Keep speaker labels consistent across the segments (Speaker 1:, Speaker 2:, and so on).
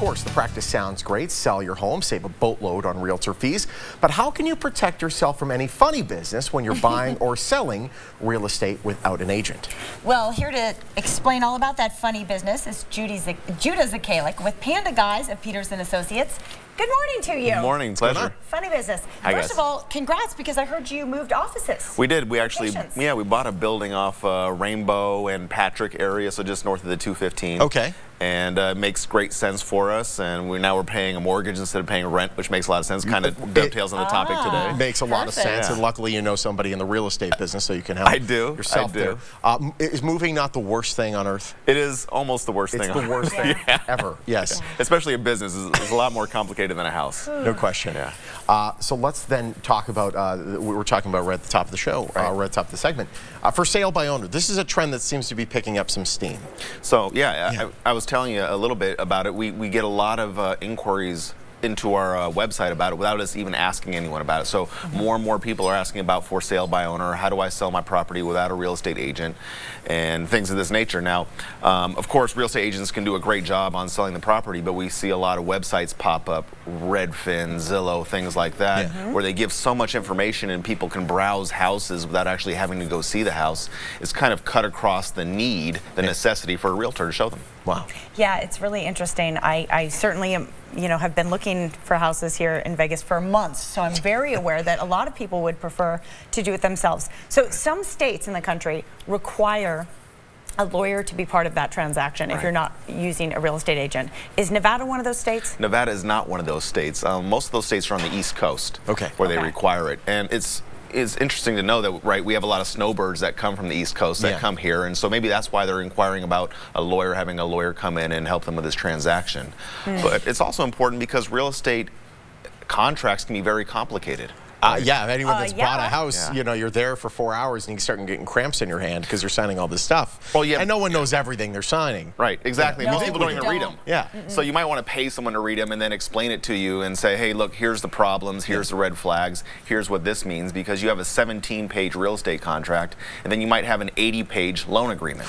Speaker 1: course, the practice sounds great. Sell your home, save a boatload on realtor fees. But how can you protect yourself from any funny business when you're buying or selling real estate without an agent?
Speaker 2: Well, here to explain all about that funny business is Judah Zakalik with Panda Guys of Peters & Associates. Good morning to you.
Speaker 3: Good morning, pleasure.
Speaker 2: Funny business. First of all, congrats, because I heard you moved offices.
Speaker 3: We did. We actually, we bought a building off Rainbow and Patrick area, so just north of the 215.
Speaker 1: Okay.
Speaker 3: And it makes great sense for us, and now we're paying a mortgage instead of paying rent, which makes a lot of sense. Kind of dovetails on the topic today.
Speaker 1: Makes a lot of sense, and luckily you know somebody in the real estate business, so you can help yourself there. Is moving not the worst thing on earth?
Speaker 3: It is almost the worst thing on earth.
Speaker 1: It's the worst thing ever, yes.
Speaker 3: Yeah. Especially a business. It's a lot more complicated than a house.
Speaker 1: No question. Yeah. So let's then talk about, we were talking about right at the top of the show, right at the top of the segment. For sale by owner, this is a trend that seems to be picking up some steam.
Speaker 3: So, I was telling you a little bit about it. We get a lot of inquiries into our website about it without us even asking anyone about it. So more and more people are asking about for sale by owner, how do I sell my property without a real estate agent, and things of this nature. Now, of course, real estate agents can do a great job on selling the property, but we see a lot of websites pop up, Redfin, Zillow, things like that, where they give so much information and people can browse houses without actually having to go see the house. It's kind of cut across the need, the necessity for a realtor to show them.
Speaker 1: Wow.
Speaker 2: Yeah, it's really interesting. I certainly am, have been looking for houses here in Vegas for months, so I'm very aware that a lot of people would prefer to do it themselves. So some states in the country require a lawyer to be part of that transaction if you're not using a real estate agent. Is Nevada one of those states?
Speaker 3: Nevada is not one of those states. Most of those states are on the East Coast where they require it. And it's interesting to know that, we have a lot of snowbirds that come from the East Coast that come here, and so maybe that's why they're inquiring about a lawyer, having a lawyer come in and help them with this transaction. But it's also important because real estate contracts can be very complicated.
Speaker 1: Yeah, anyone that's bought a house, you're there for 4 hours and you start getting cramps in your hand because you're signing all this stuff. Well, and no one knows everything they're signing.
Speaker 3: Right, exactly. Most people don't even read them.
Speaker 1: Yeah.
Speaker 3: So you might want to pay someone to read them and then explain it to you and say, hey, look, here's the problems, here's the red flags, here's what this means, because you have a 17-page real estate contract and then you might have an 80-page loan agreement,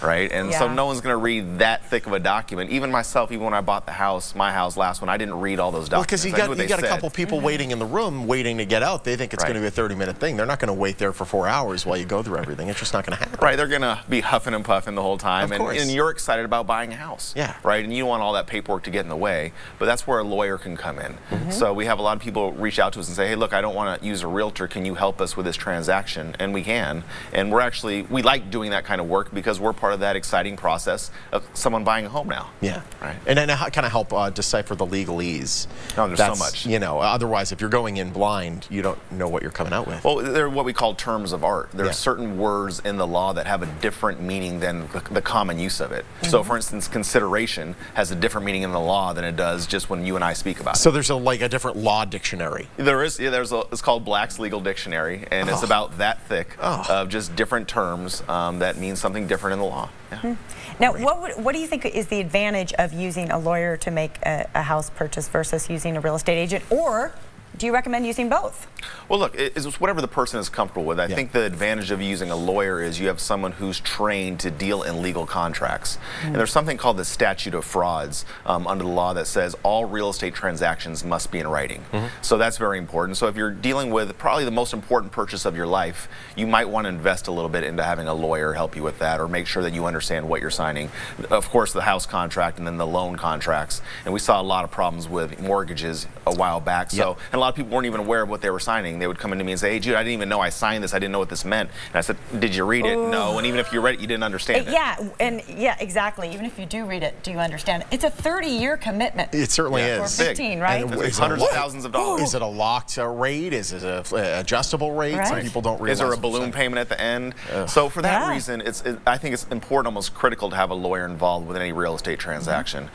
Speaker 3: right? And so no one's going to read that thick of a document. Even myself, even when I bought the house, my house last one, I didn't read all those documents.
Speaker 1: Well, because you got a couple people waiting in the room, waiting to get out. They think it's going to be a 30-minute thing. They're not going to wait there for 4 hours while you go through everything. It's just not going to happen.
Speaker 3: Right, they're going to be huffing and puffing the whole time. And you're excited about buying a house.
Speaker 1: Yeah.
Speaker 3: Right, and you don't want all that paperwork to get in the way. But that's where a lawyer can come in. So we have a lot of people reach out to us and say, hey, look, I don't want to use a realtor. Can you help us with this transaction? And we can. And we like doing that kind of work because we're part of that exciting process of someone buying a home now.
Speaker 1: Yeah.
Speaker 3: Right.
Speaker 1: And then kind of help decipher the legalese.
Speaker 3: Oh, there's so much.
Speaker 1: Otherwise, if you're going in blind, you don't know what you're coming out with.
Speaker 3: Well, they're what we call terms of art. There are certain words in the law that have a different meaning than the common use of it. So, for instance, consideration has a different meaning in the law than it does just when you and I speak about it.
Speaker 1: So there's a different law dictionary.
Speaker 3: There is. Yeah, it's called Black's Legal Dictionary, and it's about that thick of just different terms that mean something different in the law. Yeah.
Speaker 2: Now, what do you think is the advantage of using a lawyer to make a house purchase versus using a real estate agent, or do you recommend using both?
Speaker 3: Well, look, it's whatever the person is comfortable with. I think the advantage of using a lawyer is you have someone who's trained to deal in legal contracts. And there's something called the statute of frauds under the law that says all real estate transactions must be in writing. So that's very important. So if you're dealing with probably the most important purchase of your life, you might want to invest a little bit into having a lawyer help you with that, or make sure that you understand what you're signing. Of course, the house contract and then the loan contracts. And we saw a lot of problems with mortgages a while back. So, and a lot of people weren't even aware of what they were signing. They would come into me and say, hey, Jude, I didn't even know I signed this. I didn't know what this meant. And I said, did you read it? No. And even if you read it, you didn't understand it.
Speaker 2: Yeah, exactly. Even if you do read it, do you understand it? It's a 30-year commitment.
Speaker 1: It certainly is.
Speaker 2: Or 15, right?
Speaker 3: It's hundreds of thousands of dollars.
Speaker 1: Is it a locked rate? Is it an adjustable rate? Some people don't realize.
Speaker 3: Is there a balloon payment at the end? So for that reason, I think it's important, almost critical, to have a lawyer involved with any real estate transaction.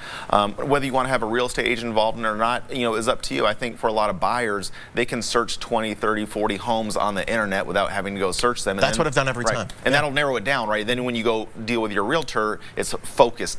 Speaker 3: Whether you want to have a real estate agent involved in it or not, is up to you. I think for a lot of buyers, they can search 20, 30, 40 homes on the internet without having to go search them.
Speaker 1: That's what I've done every time.
Speaker 3: And that'll narrow it down, right? Then when you go deal with your realtor, it's focused